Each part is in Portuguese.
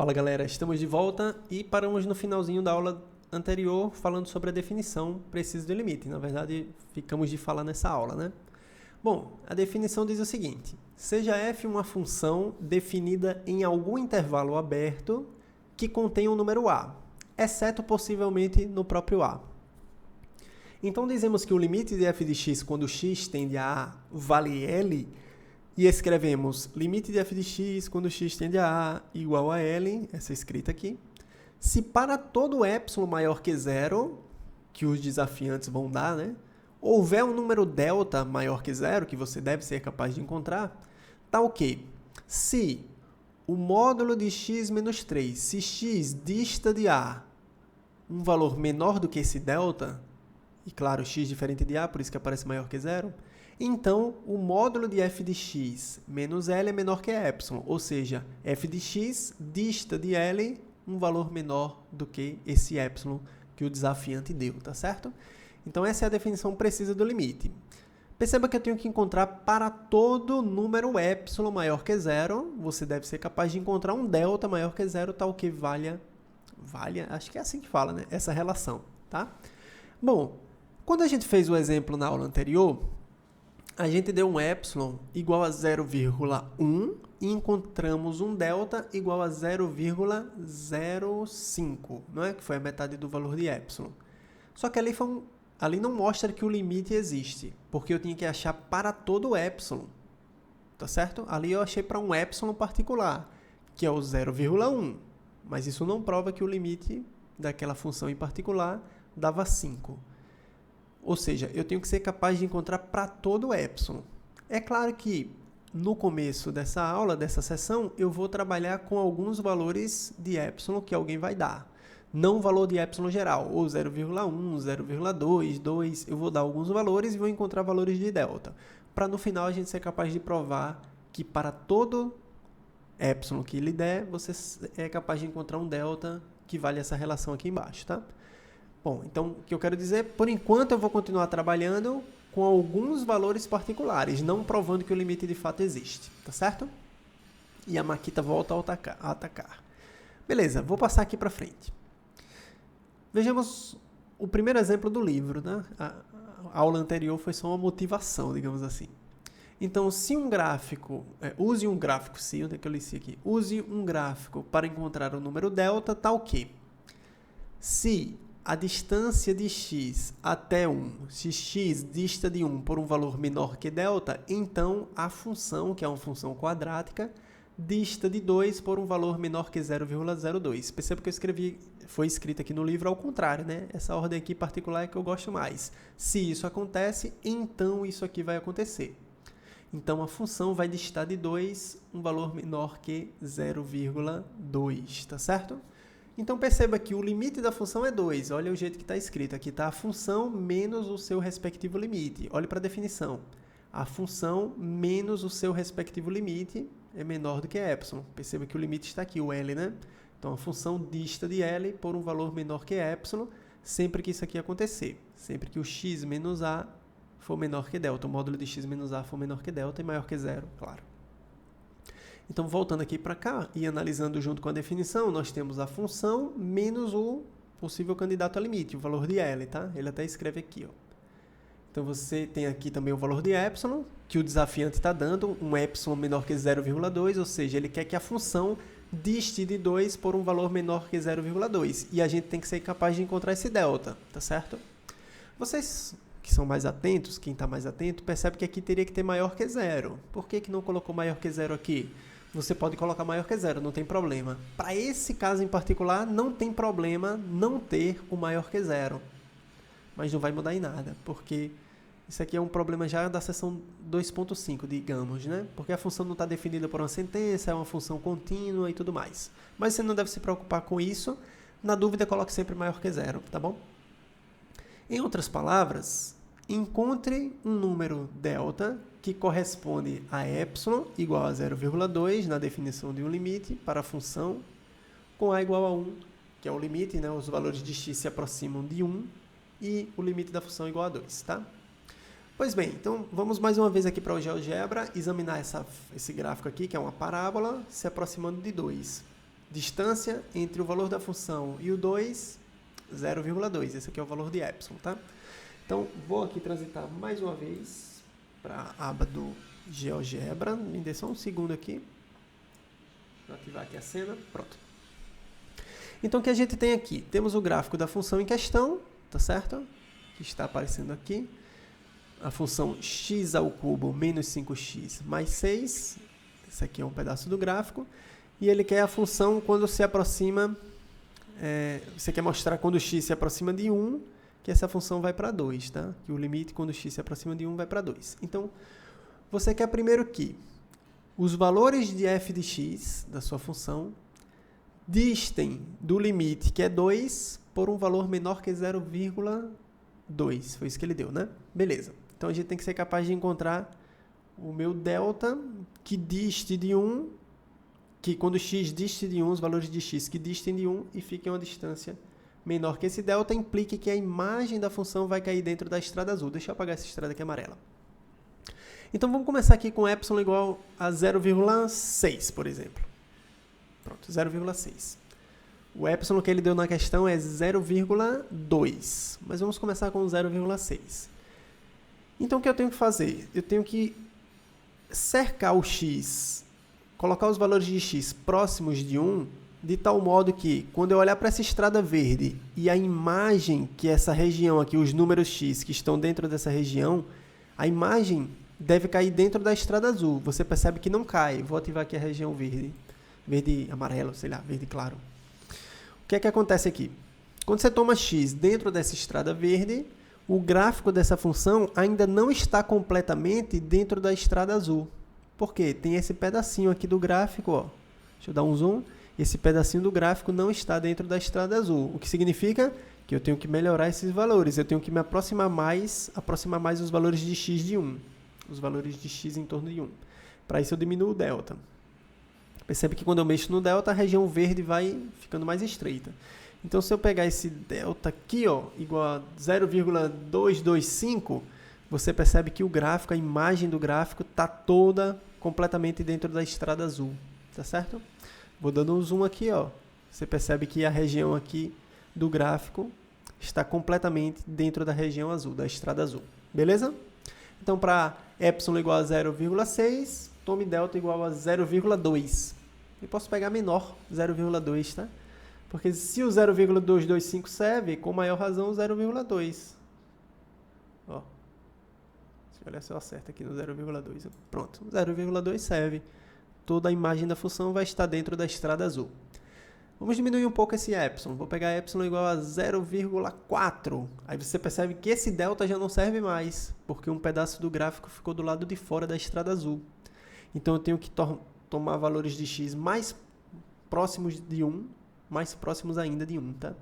Fala galera, estamos de volta e paramos no finalzinho da aula anterior falando sobre a definição precisa do limite. Na verdade, ficamos de falar nessa aula, né? Bom, a definição diz o seguinte: seja f uma função definida em algum intervalo aberto que contém o número a, exceto possivelmente no próprio a. Então dizemos que o limite de f de x quando x tende a a vale L, e escrevemos limite de f de x quando x tende a a igual a L, essa escrita aqui, se para todo epsilon maior que zero, que os desafiantes vão dar, né, houver um número delta maior que zero, que você deve ser capaz de encontrar, tá ok. Se o módulo de x menos 3, se x dista de a um valor menor do que esse delta, e claro, x diferente de a, por isso que aparece maior que zero, então o módulo de f de x menos L é menor que epsilon, ou seja, f de x dista de L um valor menor do que esse epsilon que o desafiante deu, tá certo? Então essa é a definição precisa do limite. Perceba que eu tenho que encontrar para todo número epsilon maior que zero, você deve ser capaz de encontrar um delta maior que zero, tal que valha, acho que é assim que fala, né? Essa relação, tá? Bom, quando a gente fez o exemplo na aula anterior, a gente deu um epsilon igual a 0,1 e encontramos um delta igual a 0,05, não é? Que foi a metade do valor de epsilon. Só que ali não mostra que o limite existe, porque eu tinha que achar para todo epsilon, tá certo? Ali eu achei para um epsilon particular, que é o 0,1, mas isso não prova que o limite daquela função em particular dava 5. Ou seja, eu tenho que ser capaz de encontrar para todo epsilon. É claro que no começo dessa aula, dessa sessão, eu vou trabalhar com alguns valores de epsilon que alguém vai dar. Não o valor de epsilon geral, ou 0,1, 0,2, 2. Eu vou dar alguns valores e vou encontrar valores de delta. Para no final a gente ser capaz de provar que para todo epsilon que ele der, você é capaz de encontrar um delta que vale essa relação aqui embaixo, tá? Bom, então, o que eu quero dizer, por enquanto eu vou continuar trabalhando com alguns valores particulares, não provando que o limite de fato existe, tá certo? E a Makita volta a atacar. Beleza, vou passar aqui para frente. Vejamos o primeiro exemplo do livro, né? A aula anterior foi só uma motivação, digamos assim. Então, se um gráfico, use um gráfico, sim, onde é que eu li isso aqui? Use um gráfico para encontrar o número delta, tá ok. Se a distância de x até 1, se x dista de 1 por um valor menor que delta, então a função, que é uma função quadrática, dista de 2 por um valor menor que 0,02. Perceba que foi escrito aqui no livro ao contrário, né? Essa ordem aqui particular é que eu gosto mais. Se isso acontece, então isso aqui vai acontecer. Então a função vai distar de 2 um valor menor que 0,2, tá certo? Então, perceba que o limite da função é 2. Olha o jeito que está escrito. Aqui está a função menos o seu respectivo limite. Olhe para a definição. A função menos o seu respectivo limite é menor do que epsilon. Perceba que o limite está aqui, o L, né? Então, a função dista de L por um valor menor que epsilon, sempre que isso aqui acontecer. Sempre que o x menos a for menor que delta. O módulo de x menos a for menor que delta e maior que zero, claro. Então, voltando aqui para cá e analisando junto com a definição, nós temos a função menos o possível candidato a limite, o valor de L, tá? Ele até escreve aqui, ó. Então, você tem aqui também o valor de epsilon, que o desafiante está dando, um epsilon menor que 0,2, ou seja, ele quer que a função diste de 2 por um valor menor que 0,2. E a gente tem que ser capaz de encontrar esse delta, tá certo? Vocês que são mais atentos, quem está mais atento, percebe que aqui teria que ter maior que zero. Por que não colocou maior que zero aqui? Você pode colocar maior que zero, não tem problema. Para esse caso em particular, não tem problema não ter o maior que zero. Mas não vai mudar em nada, porque isso aqui é um problema já da seção 2.5, digamos, né? Porque a função não está definida por uma sentença, é uma função contínua e tudo mais. Mas você não deve se preocupar com isso. Na dúvida, coloque sempre maior que zero, tá bom? Em outras palavras, encontre um número delta que corresponde a epsilon igual a 0,2 na definição de um limite para a função com a igual a 1, que é o limite, né? Os valores de x se aproximam de 1 e o limite da função igual a 2, tá? Pois bem, então vamos mais uma vez aqui para o GeoGebra examinar esse gráfico aqui, que é uma parábola se aproximando de 2. distância entre o valor da função e o 2, 0,2. Esse aqui é o valor de epsilon, tá? Então, vou aqui transitar mais uma vez para a aba do GeoGebra. Me dê só um segundo aqui. Vou ativar aqui a cena. Pronto. Então, o que a gente tem aqui? Temos o gráfico da função em questão, tá certo? Que está aparecendo aqui. A função x ao cubo menos 5x mais 6. Esse aqui é um pedaço do gráfico. E ele quer a função quando se aproxima... você quer mostrar quando x se aproxima de 1, que essa função vai para 2, tá? Que o limite quando x se aproxima de 1 vai para 2. Então, você quer primeiro que os valores de f de x, da sua função, distem do limite, que é 2, por um valor menor que 0,2. Foi isso que ele deu, né? Beleza. Então, a gente tem que ser capaz de encontrar o meu delta, que diste de 1, que quando x diste de 1, os valores de x que distem de 1 e fiquem uma distância menor que esse delta, implique que a imagem da função vai cair dentro da estrada azul. Deixa eu apagar essa estrada aqui amarela. Então, vamos começar aqui com epsilon igual a 0,6, por exemplo. Pronto, 0,6. O epsilon que ele deu na questão é 0,2, mas vamos começar com 0,6. Então, o que eu tenho que fazer? Eu tenho que cercar o x, colocar os valores de x próximos de 1, de tal modo que, quando eu olhar para essa estrada verde e a imagem que essa região aqui, os números x que estão dentro dessa região, a imagem deve cair dentro da estrada azul. Você percebe que não cai. Vou ativar aqui a região verde. Verde amarelo, sei lá, verde claro. O que é que acontece aqui? Quando você toma x dentro dessa estrada verde, o gráfico dessa função ainda não está completamente dentro da estrada azul. Por quê? Tem esse pedacinho aqui do gráfico, ó. Deixa eu dar um zoom. Esse pedacinho do gráfico não está dentro da estrada azul. O que significa que eu tenho que melhorar esses valores. Eu tenho que me aproximar mais os valores de x de 1. Os valores de x em torno de 1. Para isso eu diminuo o delta. Percebe que quando eu mexo no delta, a região verde vai ficando mais estreita. Então, se eu pegar esse delta aqui, ó, igual a 0,225, você percebe que o gráfico, a imagem do gráfico, está toda completamente dentro da estrada azul. Tá certo? Vou dando um zoom aqui, ó. Você percebe que a região aqui do gráfico está completamente dentro da região azul, da estrada azul. Beleza? Então, para epsilon igual a 0,6, tome delta igual a 0,2. Eu posso pegar menor, 0,2, tá? Porque se o 0,225 serve, com maior razão o 0,2. Ó. Olha se eu acerto aqui no 0,2. Pronto, 0,2 serve. Toda a imagem da função vai estar dentro da estrada azul. Vamos diminuir um pouco esse epsilon. Vou pegar epsilon igual a 0,4. Aí você percebe que esse delta já não serve mais, porque um pedaço do gráfico ficou do lado de fora da estrada azul. Então eu tenho que tomar valores de x mais próximos de 1, mais próximos ainda de 1, tá?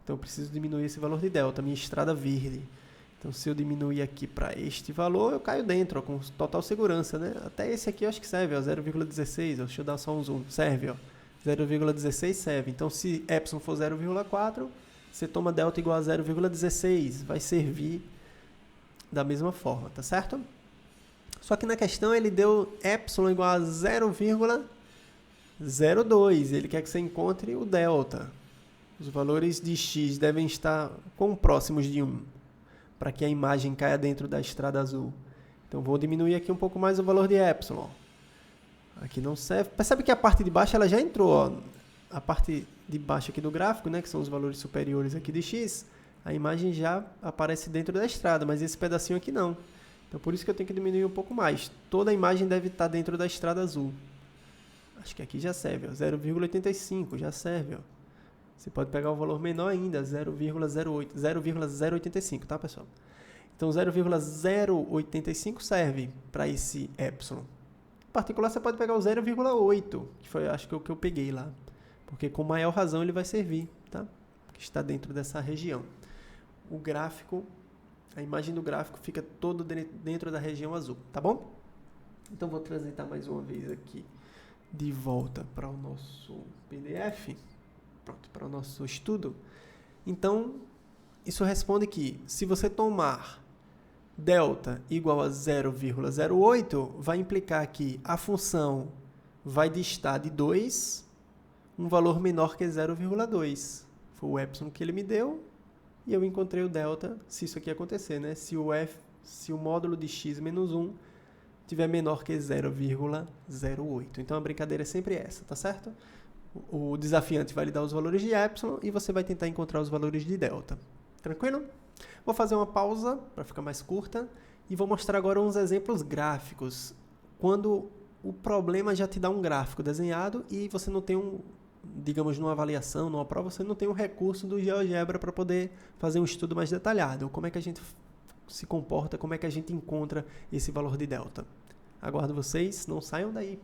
Então eu preciso diminuir esse valor de delta, minha estrada verde. Então se eu diminuir aqui para este valor, eu caio dentro, ó, com total segurança, né? Até esse aqui eu acho que serve, ó, 0,16, deixa eu dar só um zoom, serve, ó. 0,16 serve. Então, se epsilon for 0,4, você toma delta igual a 0,16. Vai servir da mesma forma, tá certo? Só que na questão ele deu epsilon igual a 0,02. Ele quer que você encontre o delta. Os valores de x devem estar quão próximos de 1, para que a imagem caia dentro da estrada azul. Então, vou diminuir aqui um pouco mais o valor de epsilon. Aqui não serve. Percebe que a parte de baixo ela já entrou, ó. A parte de baixo aqui do gráfico, né, que são os valores superiores aqui de x, a imagem já aparece dentro da estrada, mas esse pedacinho aqui não. Então, por isso que eu tenho que diminuir um pouco mais. Toda a imagem deve estar dentro da estrada azul. Acho que aqui já serve, ó. 0,85 já serve, ó. Você pode pegar o valor menor ainda, 0,085, tá, pessoal? Então, 0,085 serve para esse epsilon. Em particular, você pode pegar o 0,8, que foi, acho que, o que eu peguei lá. Porque com maior razão ele vai servir, tá? Que está dentro dessa região. O gráfico, a imagem do gráfico fica todo dentro da região azul, tá bom? Então, vou transitar mais uma vez aqui de volta para o nosso PDF. Pronto, para o nosso estudo. Então, isso responde que se você tomar delta igual a 0,08, vai implicar que a função vai distar de 2, um valor menor que 0,2. Foi o epsilon que ele me deu e eu encontrei o delta se isso aqui acontecer, né? Se o módulo de x menos 1 tiver menor que 0,08. Então a brincadeira é sempre essa, tá certo? O desafiante vai lhe dar os valores de epsilon e você vai tentar encontrar os valores de delta. Tranquilo? Vou fazer uma pausa para ficar mais curta e vou mostrar agora uns exemplos gráficos. Quando o problema já te dá um gráfico desenhado e você não tem digamos, numa avaliação, numa prova, você não tem um recurso do GeoGebra para poder fazer um estudo mais detalhado. Como é que a gente se comporta, como é que a gente encontra esse valor de delta. Aguardo vocês, não saiam daí.